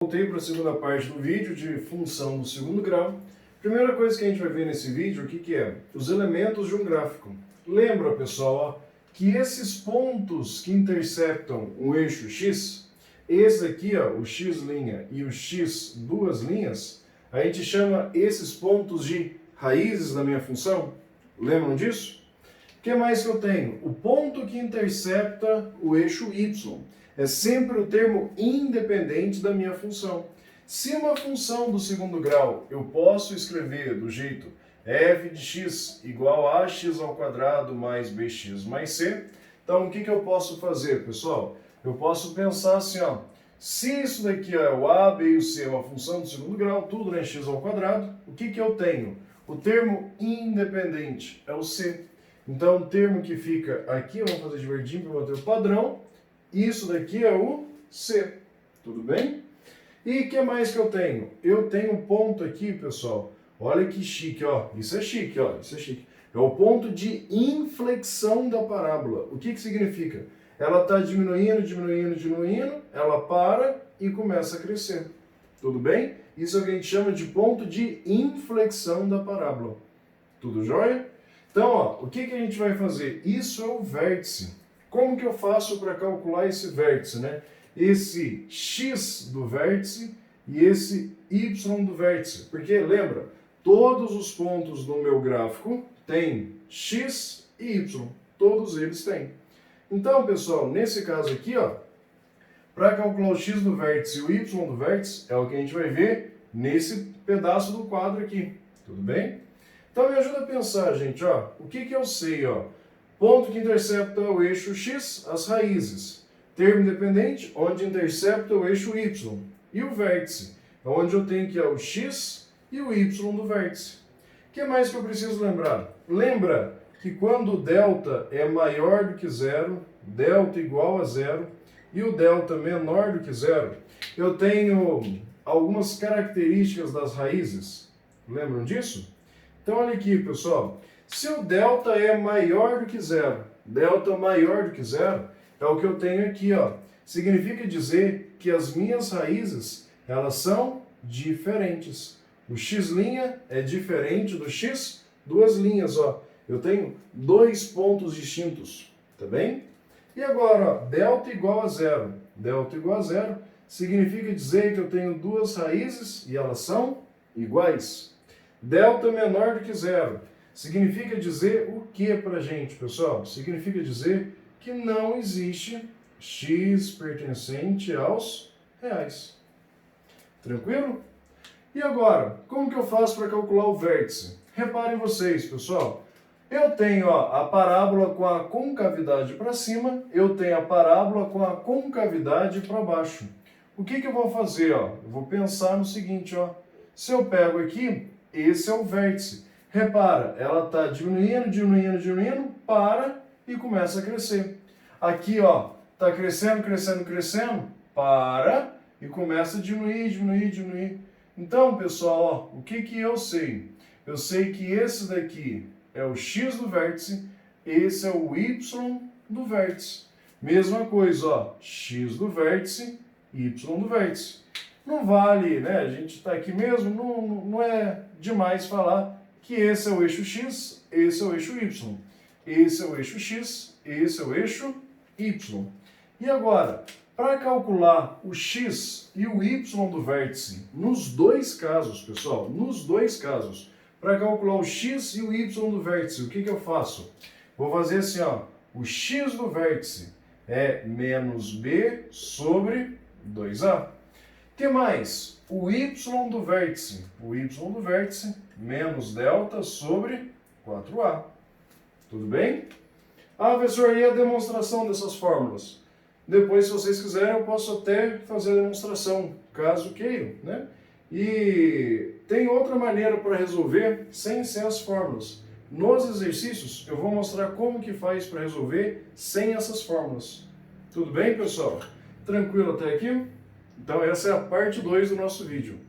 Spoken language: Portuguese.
Voltei para a segunda parte do vídeo de função do segundo grau. Primeira coisa que a gente vai ver nesse vídeo, o que é? Os elementos de um gráfico. Lembra, pessoal, ó, que esses pontos que interceptam o eixo x, esse aqui, ó, o x' e o x duas linhas, a gente chama esses pontos de raízes da minha função. Lembram disso? O que mais que eu tenho? O ponto que intercepta o eixo y. É sempre o termo independente da minha função. Se uma função do segundo grau eu posso escrever do jeito f de x igual a x ao quadrado mais bx mais c, então o que eu posso fazer, pessoal? Eu posso pensar assim, ó, se isso daqui é o a, b e o c é uma função do segundo grau, tudo é x ao quadrado, o que eu tenho? O termo independente é o c. Então o termo que fica aqui, vamos fazer de verdinho para manter o padrão, isso daqui é o C, tudo bem? E o que mais que eu tenho? Eu tenho um ponto aqui, pessoal, olha que chique, ó, isso é chique, ó, isso é chique. É o ponto de inflexão da parábola. O que significa? Ela está diminuindo, diminuindo, diminuindo, ela para e começa a crescer, tudo bem? Isso é o que a gente chama de ponto de inflexão da parábola, tudo jóia? Então, ó, o que a gente vai fazer? Isso é o vértice. Como que eu faço para calcular esse vértice, né? Esse x do vértice e esse y do vértice. Porque, lembra, todos os pontos do meu gráfico têm x e y. Todos eles têm. Então, pessoal, nesse caso aqui, ó, para calcular o x do vértice e o y do vértice, é o que a gente vai ver nesse pedaço do quadro aqui. Tudo bem? Então, me ajuda a pensar, gente, ó, o que eu sei, ó? Ponto que intercepta o eixo x, as raízes. Termo independente, onde intercepta o eixo y. E o vértice, onde eu tenho que é o x e o y do vértice. O que mais que eu preciso lembrar? Lembra que quando o delta é maior do que zero, delta igual a zero, e o delta menor do que zero, eu tenho algumas características das raízes. Lembram disso? Então, olha aqui, pessoal. Se o delta é maior do que zero, delta maior do que zero, é o que eu tenho aqui, ó. Significa dizer que as minhas raízes, elas são diferentes. O x' é diferente do x duas linhas, ó. Eu tenho dois pontos distintos, tá bem? E agora, ó, delta igual a zero. Delta igual a zero significa dizer que eu tenho duas raízes e elas são iguais. Delta menor do que zero. Significa dizer o que para a gente, pessoal? Significa dizer que não existe x pertencente aos reais. Tranquilo? E agora, como que eu faço para calcular o vértice? Reparem vocês, pessoal. Eu tenho ó, a parábola com a concavidade para cima, eu tenho a parábola com a concavidade para baixo. O que eu vou fazer? Ó? Eu vou pensar no seguinte, ó. Se eu pego aqui, esse é o vértice. Repara, ela está diminuindo, diminuindo, diminuindo, para e começa a crescer. Aqui, ó, está crescendo, crescendo, crescendo, para e começa a diminuir, diminuir, diminuir. Então, pessoal, ó, o que eu sei? Eu sei que esse daqui é o x do vértice, esse é o y do vértice. Mesma coisa, ó, x do vértice, y do vértice. Não vale, né? A gente está aqui mesmo, não é demais falar que esse é o eixo x, esse é o eixo y. Esse é o eixo x, esse é o eixo y. E agora, para calcular o x e o y do vértice, nos dois casos, pessoal, nos dois casos, para calcular o x e o y do vértice, o que eu faço? Vou fazer assim, ó, o x do vértice é menos b sobre 2a. O que mais? O y do vértice. O y do vértice menos delta sobre 4a. Tudo bem? Ah, professor, e a demonstração dessas fórmulas? Depois, se vocês quiserem, eu posso até fazer a demonstração, caso queiram, né? E tem outra maneira para resolver sem ser as fórmulas. Nos exercícios, eu vou mostrar como que faz para resolver sem essas fórmulas. Tudo bem, pessoal? Tranquilo até aqui? Então essa é a parte 2 do nosso vídeo.